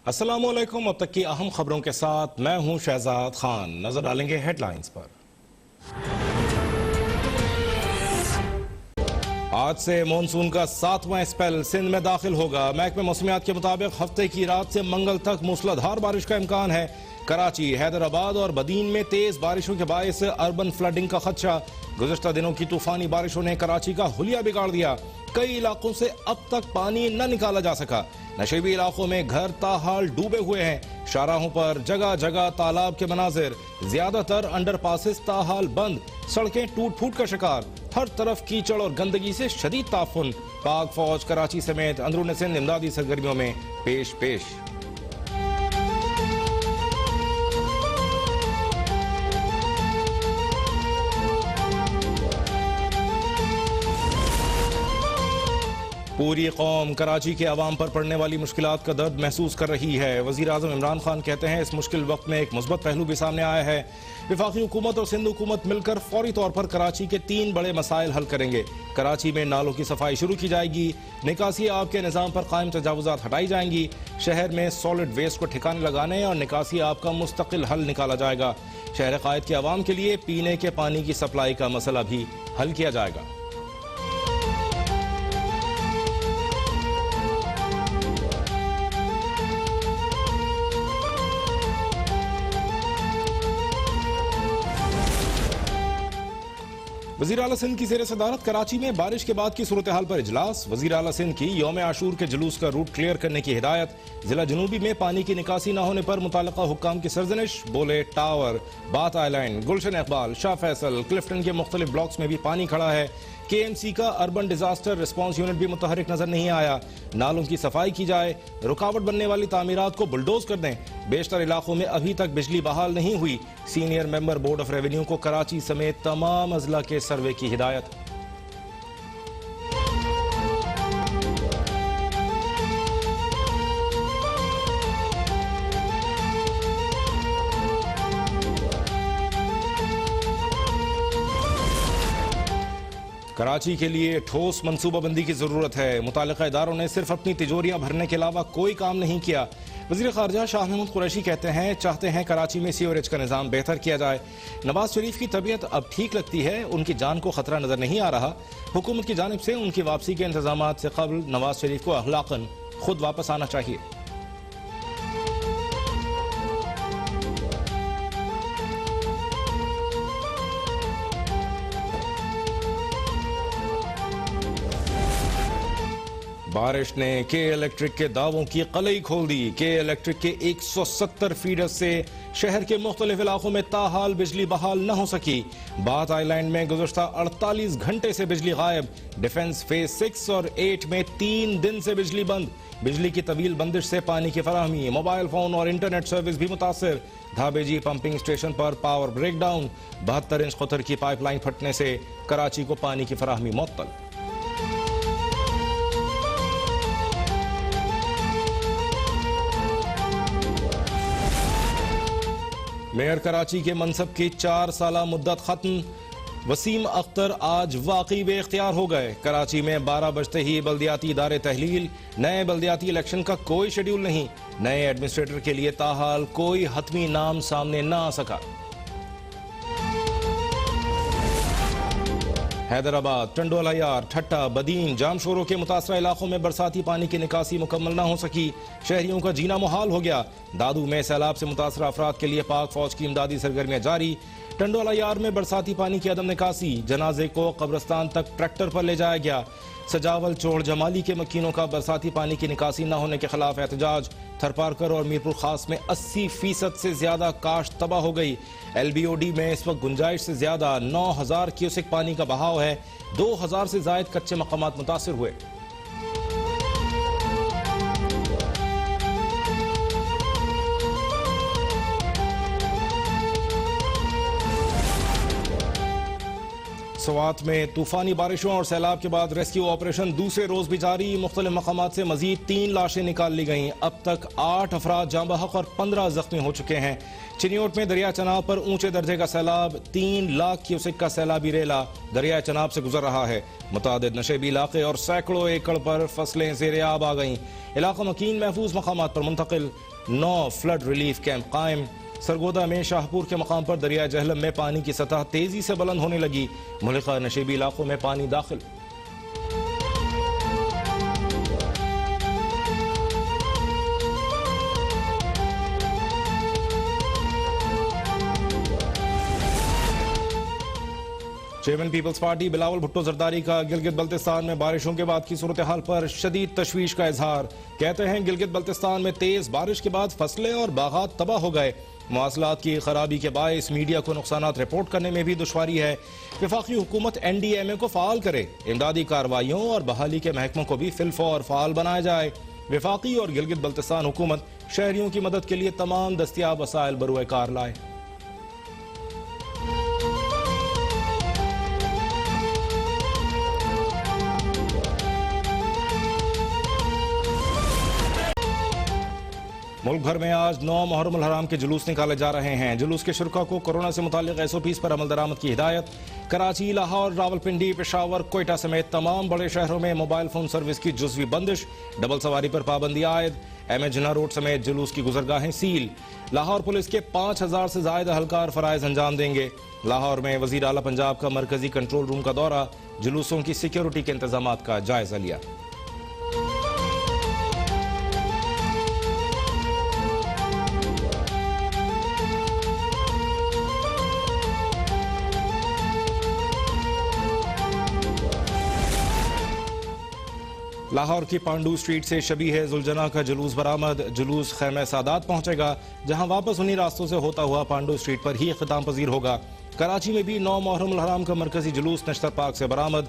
अस्सलामुअलैकुम। अब तक की अहम खबरों के साथ मैं हूं शहजाद खान। नजर डालेंगे हेडलाइंस पर। आज से मॉनसून का 7वां स्पेल सिंध में दाखिल होगा। महकमे मौसमियात के मुताबिक हफ्ते की रात से मंगल तक मूसलाधार बारिश का इम्कान है। कराची, हैदराबाद और बदीन में तेज बारिशों के बायस अर्बन फ्लडिंग का खदशा। गुज़श्ता दिनों की तूफानी बारिशों ने कराची का हुलिया बिगाड़ दिया। कई इलाकों से अब तक पानी न निकाला जा सका। नशेबी इलाकों में घर ताहाल डूबे हुए हैं। शाहराहों पर जगह जगह तालाब के मनाजिर। ज्यादातर अंडरपासेस ताहाल बंद। सड़कें टूट फूट का शिकार। हर तरफ कीचड़ और गंदगी से शदीद ताफुन। पाक फौज कराची समेत अंदरूनी सिंध इमदादी सरगर्मियों में पेश। पूरी कौम कराची के अवाम पर पड़ने वाली मुश्किलात का दर्द महसूस कर रही है। वज़ीर आज़म इमरान खान कहते हैं इस मुश्किल वक्त में एक मुस्बत पहलू भी सामने आया है। वफाकी हुकूमत और सिंध हुकूमत मिलकर फौरी तौर पर कराची के 3 बड़े मसाइल हल करेंगे। कराची में नालों की सफाई शुरू की जाएगी। निकासी आब के निज़ाम पर कायम तजावुज़ात हटाई जाएंगी। शहर में सॉलिड वेस्ट को ठिकाने लगाने और निकासी आब का मुस्तकिल हल निकाला जाएगा। शहर कायद के अवाम के लिए पीने के पानी की सप्लाई का मसला भी हल किया जाएगा। वज़ीर आला सिंध की ज़ेर सदारत कराची में बारिश के बाद की सूरत हाल पर इजलास। वज़ीर आला सिंध की यौम आशूर के जुलूस का रूट क्लियर करने की हिदायत। जिला जनूबी में पानी की निकासी न होने पर मुताल्लिका हुक्काम की सरजनिश। बोले टावर, बात आइलैंड, गुलशन इकबाल, शाह फैसल, क्लिफ्टन के मुख्तलिफ ब्लॉक्स में भी पानी खड़ा है। KMC का अर्बन डिजास्टर रिस्पांस यूनिट भी मुतहरिक नजर नहीं आया। नालों की सफाई की जाए। रुकावट बनने वाली तामीरात को बुलडोज कर दें। बेशतर इलाकों में अभी तक बिजली बहाल नहीं हुई। Senior member board of revenue को कराची समेत तमाम अजला के सर्वे की हिदायत। कराची के लिए ठोस मनसूबाबंदी की जरूरत है। मुताल्लिका इदारों ने सिर्फ अपनी तिजोरियां भरने के अलावा कोई काम नहीं किया। वज़ीर ख़ारजा शाह महमूद कुरैशी चाहते हैं कराची में सीवरेज का निज़ाम बेहतर किया जाए। नवाज शरीफ की तबीयत अब ठीक लगती है। उनकी जान को खतरा नजर नहीं आ रहा। हुकूमत की जानिब से उनकी वापसी के इंतजाम से कबल नवाज शरीफ को अखलाकन खुद वापस आना चाहिए। बारिश ने के इलेक्ट्रिक के दावों की कलई खोल दी। के इलेक्ट्रिक के 170 फीडर से शहर के मुख्तलिफ इलाकों में ताहाल बिजली बहाल न हो सकी। बात आइलैंड में गुज़श्ता 48 घंटे से बिजली गायब। डिफेंस फेज 6 और 8 में 3 दिन से बिजली बंद। बिजली की तवील बंदिश से पानी की फराहमी, मोबाइल फोन और इंटरनेट सर्विस भी मुतासर। धाबेजी पंपिंग स्टेशन पर पावर ब्रेकडाउन। 72 इंच कतर की पाइपलाइन फटने से कराची को पानी की फराहमी मुअत्तल। मेयर कराची के मनसब की 4 साला मुद्दत खत्म। वसीम अख्तर आज वाकई बेख्तियार हो गए। कराची में 12 बजते ही बल्दियाती इदारे तहलील। नए बल्दियाती इलेक्शन का कोई शेड्यूल नहीं। नए एडमिनिस्ट्रेटर के लिए ताहाल कोई हतमी नाम सामने न आ सका। हैदराबाद, टंडोला यार, ठट्टा, बदीन, जामशोरों के मुतासरा इलाकों में बरसाती पानी की निकासी मुकम्मल न हो सकी। शहरियों का जीना मुहाल हो गया। दादू में सैलाब से मुतासरा अफराद के लिए पाक फौज की इमदादी सरगर्मियां जारी। टंडोला यार में बरसाती पानी की अदम निकासी। जनाजे को कब्रस्तान तक ट्रैक्टर पर ले जाया गया। सजावल, चोड़, जमाली के मकीनों का बरसाती पानी की निकासी न होने के खिलाफ एहतजाज। थरपारकर और मीरपुर खास में 80% से ज्यादा काश्त तबाह हो गई। LBOD में इस वक्त गुंजाइश से ज्यादा 9000 क्यूसेक पानी का बहाव है। 2000 से जायद कच्चे मकामात मुतासिर हुए। स्वात में तूफानी बारिशों और सैलाब के बाद रेस्क्यू ऑपरेशन दूसरे रोज भी जारी। मुख्तलिफ मकामात से मजीद 3 लाशें निकाल ली गईं। अब तक 8 अफराद जाँ बहक और 15 जख्मी हो चुके हैं। चिनियोट में दरिया चनाब पर ऊंचे दर्जे का सैलाब। 3 लाख क्यूसेक का सैलाबी रेला दरिया चनाब से गुजर रहा है। मुतादिद नशेबी इलाके और सैकड़ों एकड़ पर फसलें ज़ेरे आब आ गईं। इलाका मकीन महफूज मकामात पर मुंतकिल। 9 फ्लड रिलीफ कैंप कायम। सरगोदा में शाहपुर के मकाम पर दरिया जहलम में पानी की सतह तेजी से बुलंद होने लगी। मुल्का नशेबी इलाकों में पानी दाखिल। Chairman Peoples Party Bilawal Bhutto Zardari का गिलगित बल्तिस्तान में बारिशों के बाद की सूरत हाल पर शदीद तशवीश का इजहार। कहते हैं गिलगित बल्तिस्तान में तेज बारिश के बाद फसलें और बागात तबाह हो गए। मवासलात की खराबी के बायस मीडिया को नुकसानात रिपोर्ट करने में भी दुश्वारी है। वफाकी हुकूमत NDMA को फाल करे। इमदादी कार्रवाइयों और बहाली के महकमों को भी फिलफौर फाल बनाया जाए। वफाकी और गिलगित बल्तिस्तान हुकूमत शहरियों की मदद के लिए तमाम दस्तियाब वसाइल बरूए कार लाए। मुल्क भर में आज 9 मुहर्रम हराम के जुलूस निकाले जा रहे हैं। जुलूस के शुरका को कोरोना से मुतालिक SOPs पर अमल दरामद की हिदायत। कराची, लाहौर, रावलपिंडी, पेशावर, कोयटा समेत तमाम बड़े शहरों में मोबाइल फोन सर्विस की जुज़वी बंदिश। डबल सवारी पर पाबंदी आयद। MA जिन्ना रोड समेत जुलूस की गुजरगाहें सील। लाहौर पुलिस के 5000 से ज्यादा अहलकार फराइज अंजाम देंगे। लाहौर में वजीर आला पंजाब का मरकजी कंट्रोल रूम का दौरा। जुलूसों की सिक्योरिटी के इंतजाम का जायजा लिया। लाहौर की पांडू स्ट्रीट से शबीह जुलजना का जुलूस बरामद। जुलूस खैमे सादात पहुंचेगा, जहां वापस उन्हीं रास्तों से होता हुआ पांडू स्ट्रीट पर ही इख्तिताम पजीर होगा। कराची में भी 9 मुहर्रम हराम का मरकजी जुलूस नश्तर पार्क से बरामद।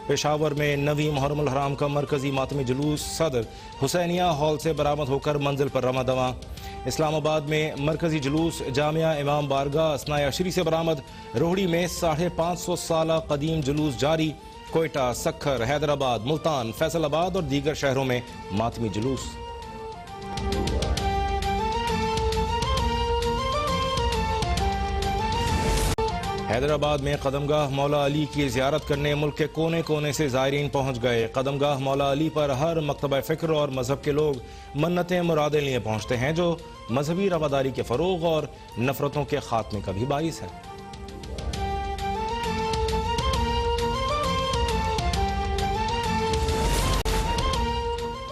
पेशावर में 9वीं मुहर्रम हराम का मरकजी मातमी जुलूस सदर हुसैनिया हॉल से बरामद होकर मंजिल पर रमा दवा। इस्लामाबाद में मरकजी जुलूस जामिया इमाम बारगाह असनाए अशरी से बरामद। रोहड़ी में 550 साल कदीम जुलूस जारी। कोयटा, सक्खर, हैदराबाद, मुल्तान, फैसलाबाद और दीगर शहरों में मातमी जुलूस। हैदराबाद में कदमगाह मौला अली की जियारत करने मुल्क के कोने कोने से ज़ायरीन पहुंच गए। कदमगाह मौला अली पर हर मकतबा फ़िक्र और मजहब के लोग मन्नतें मुरादें लिए पहुंचते हैं, जो मजहबी रवादारी के फ़रोग़ और नफरतों के खात्मे का भी बाइस है।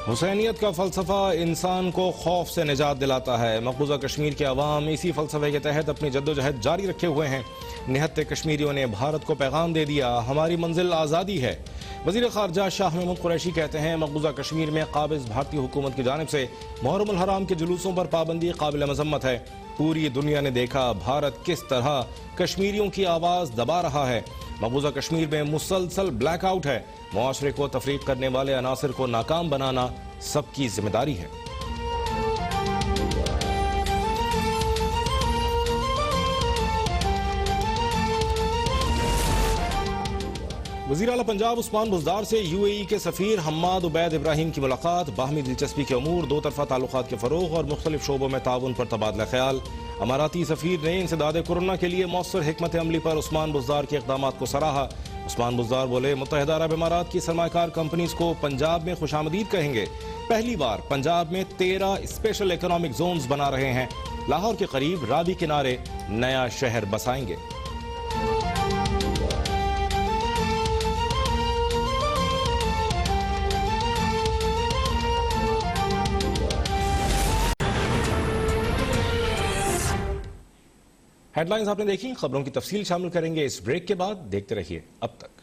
हुसैनियत का फ़लसफ़ा इंसान को खौफ से निजात दिलाता है। मकबूजा कश्मीर के अवाम इसी फ़लसफ़े के तहत अपनी जद्दोजहद जारी रखे हुए हैं। निहत्ते कश्मीरियों ने भारत को पैगाम दे दिया, हमारी मंजिल आज़ादी है। वज़ीर ख़ारजा शाह महमूद कुरैशी कहते हैं, मकबूजा कश्मीर में काबिज़ भारतीय हुकूमत की जानिब से मुहर्रम हराम के जुलूसों पर पाबंदी काबिल मज़म्मत है। पूरी दुनिया ने देखा भारत किस तरह कश्मीरियों की आवाज़ दबा रहा है। मकबूजा कश्मीर में मुसलसल ब्लैकआउट है। मुआशरे को तफरीक करने वाले अनासर को नाकाम बनाना सबकी जिम्मेदारी है। वज़ीर आला पंजाब उस्मान बुज़दार से UAE के सफ़ीर हम्माद उबैद इब्राहिम की मुलाकात। बाहमी दिलचस्पी के अमूर, दो तरफ़ा ताल्लुकात के फ़रोग़ और मुख्तलिफ शोबों में ताउन पर तबादला ख्याल। अमाराती सफ़ीर ने इंसदाद कोरोना के लिए मौसर हिकमत अमली पर उस्मान बुज़दार के इक़दामात को सराहा। उस्मान बुज़दार बोले, मुत्तहिदा अरब इमारात की सरमायाकार कंपनीज़ को पंजाब में खुशामदीद कहेंगे। पहली बार पंजाब में 13 स्पेशल इकोनॉमिक जोन्स बना रहे हैं। लाहौर के करीब रावी किनारे नया शहर बसाएंगे। हेडलाइंस आपने देखी, खबरों की तफसील शामिल करेंगे इस ब्रेक के बाद। देखते रहिए अब तक।